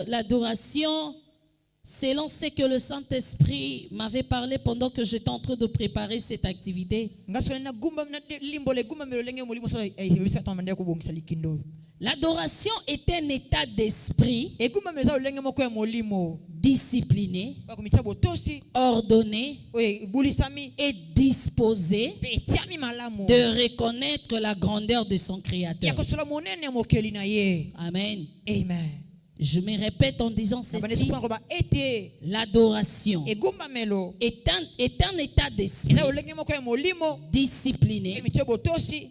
L'adoration selon ce que le Saint-Esprit m'avait parlé pendant que j'étais en train de préparer cette activité. L'adoration est un état d'esprit discipliné, ordonné et disposé de reconnaître la grandeur de son Créateur. Amen. Amen. Je me répète en disant ceci. L'adoration est un état d'esprit discipliné,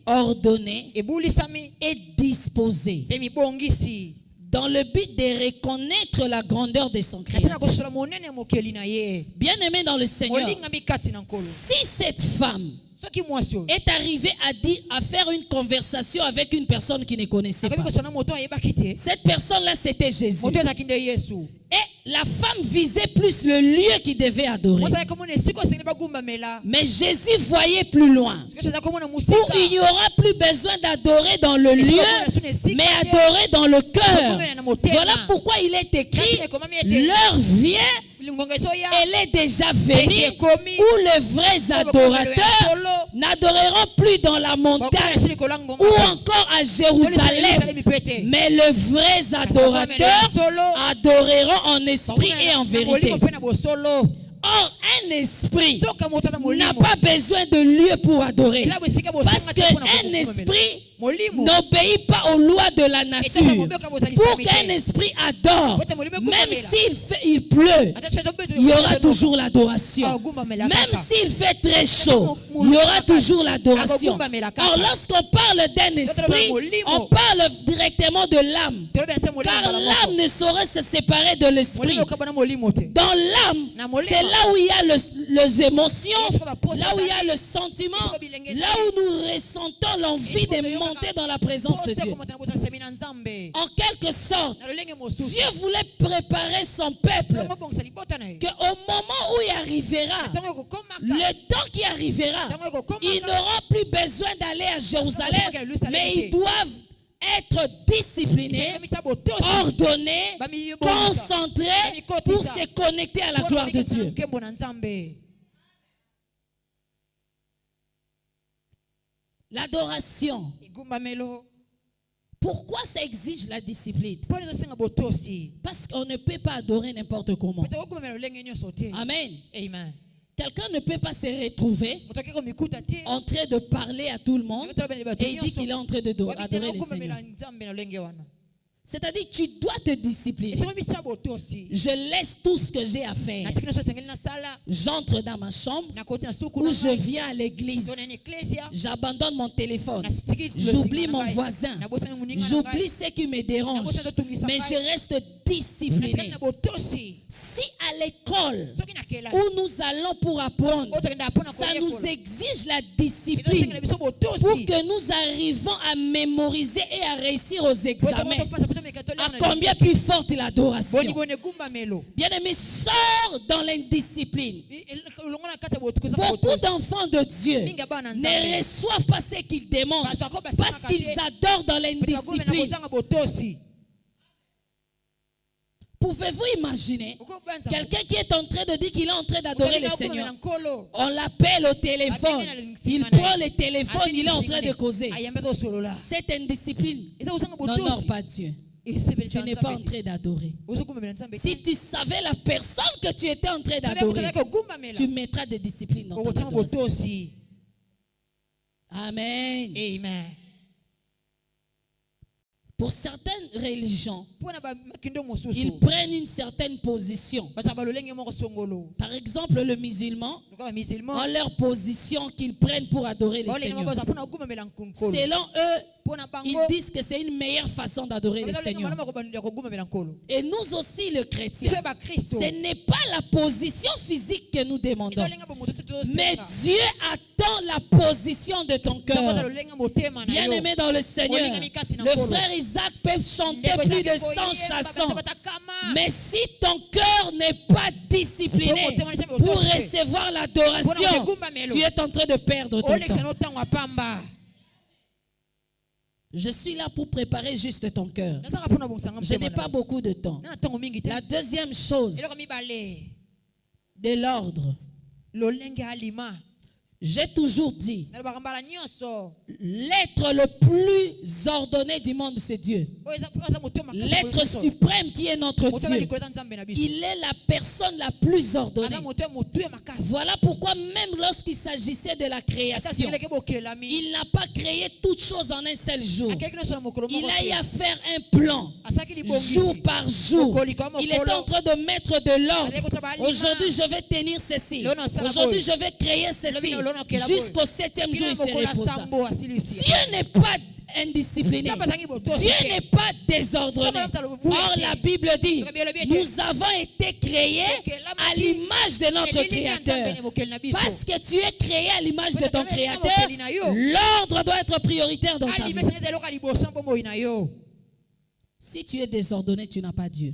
ordonné et disposé dans le but de reconnaître la grandeur de son Créateur. Bien aimé dans le Seigneur, si cette femme est arrivée à faire une conversation avec une personne qui ne connaissait pas, cette personne-là c'était Jésus. Et la femme visait plus le lieu qu'il devait adorer. Mais Jésus voyait plus loin. Où il n'y aura plus besoin d'adorer dans le lieu, mais adorer dans le cœur. Voilà pourquoi il est écrit, l'heure vient, elle est déjà venue, où les vrais adorateurs n'adoreront plus dans la montagne ou encore à Jérusalem, mais les vrais adorateurs adoreront en esprit et en vérité. Or, un esprit n'a pas besoin de lieu pour adorer. Parce qu'un esprit n'obéit pas aux lois de la nature. Pour qu'un esprit adore, même s'il pleut, il y aura toujours l'adoration. Même s'il fait très chaud, il y aura toujours l'adoration. Or, lorsqu'on parle d'un esprit, on parle directement de l'âme. Car l'âme ne saurait se séparer de l'esprit. Dans l'âme, c'est là où il y a les émotions, là où il y a le sentiment, là où nous ressentons l'envie de monter dans la présence de Dieu. En quelque sorte, Dieu voulait préparer son peuple qu'au moment où il arrivera, le temps qui arrivera, ils n'auront plus besoin d'aller à Jérusalem, mais ils doivent être disciplinés, ordonnés, concentrés pour se connecter à la gloire de Dieu. L'adoration. Pourquoi ça exige la discipline? Parce qu'on ne peut pas adorer n'importe comment. Amen. Amen. Quelqu'un ne peut pas se retrouver en train de parler à tout le monde et il dit qu'il est en train d'adorer le Seigneur. C'est-à-dire que tu dois te discipliner. Je laisse tout ce que j'ai à faire. J'entre dans ma chambre ou je viens à l'église. J'abandonne mon téléphone. J'oublie mon voisin. J'oublie ce qui me dérange. Mais je reste discipliné. Si à l'école où nous allons pour apprendre, ça nous exige la discipline pour que nous arrivons à mémoriser et à réussir aux examens, à combien plus forte est l'adoration. Bien aimé, sors dans l'indiscipline. Beaucoup d'enfants de Dieu ne reçoivent pas ce qu'ils demandent parce qu'ils adorent dans l'indiscipline. Pouvez-vous imaginer quelqu'un qui est en train de dire qu'il est en train d'adorer le Seigneur? On l'appelle au téléphone. Il prend le téléphone, il est en train de causer. Cette indiscipline n'honore pas Dieu. Tu n'es pas en train d'adorer. Si tu savais la personne que tu étais en train d'adorer, tu mettras des disciplines dans ton adoration. Amen. Amen. Pour certaines religions, ils prennent une certaine position. Par exemple, le musulman, en leur position qu'ils prennent pour adorer le Seigneur. Selon eux, ils disent que c'est une meilleure façon d'adorer le Seigneur. Et nous aussi, le chrétien, ce n'est pas la position physique que nous demandons. Mais Dieu attend la position de ton cœur. Bien aimé dans le Seigneur, le frère Isaac peut chanter plus de 100 chansons. Mais si ton cœur n'est pas discipliné pour recevoir l'adoration, tu es en train de perdre ton temps. Je suis là pour préparer juste ton cœur. Je n'ai pas beaucoup de temps. La deuxième chose de l'ordre. J'ai toujours dit, l'être le plus ordonné du monde, c'est Dieu. L'être suprême qui est notre Dieu. Il est la personne la plus ordonnée. Voilà pourquoi même lorsqu'il s'agissait de la création, il n'a pas créé toutes choses en un seul jour. Il a eu à faire un plan, jour par jour. Il est en train de mettre de l'ordre. Aujourd'hui, je vais tenir ceci. Aujourd'hui, je vais créer ceci. Jusqu'au 7e jour, il se reposa. Dieu n'est pas indiscipliné. Dieu n'est pas désordonné. Or, la Bible dit, nous avons été créés à l'image de notre Créateur. Parce que tu es créé à l'image de ton Créateur, l'ordre doit être prioritaire dans ta vie. Si tu es désordonné, tu n'as pas Dieu.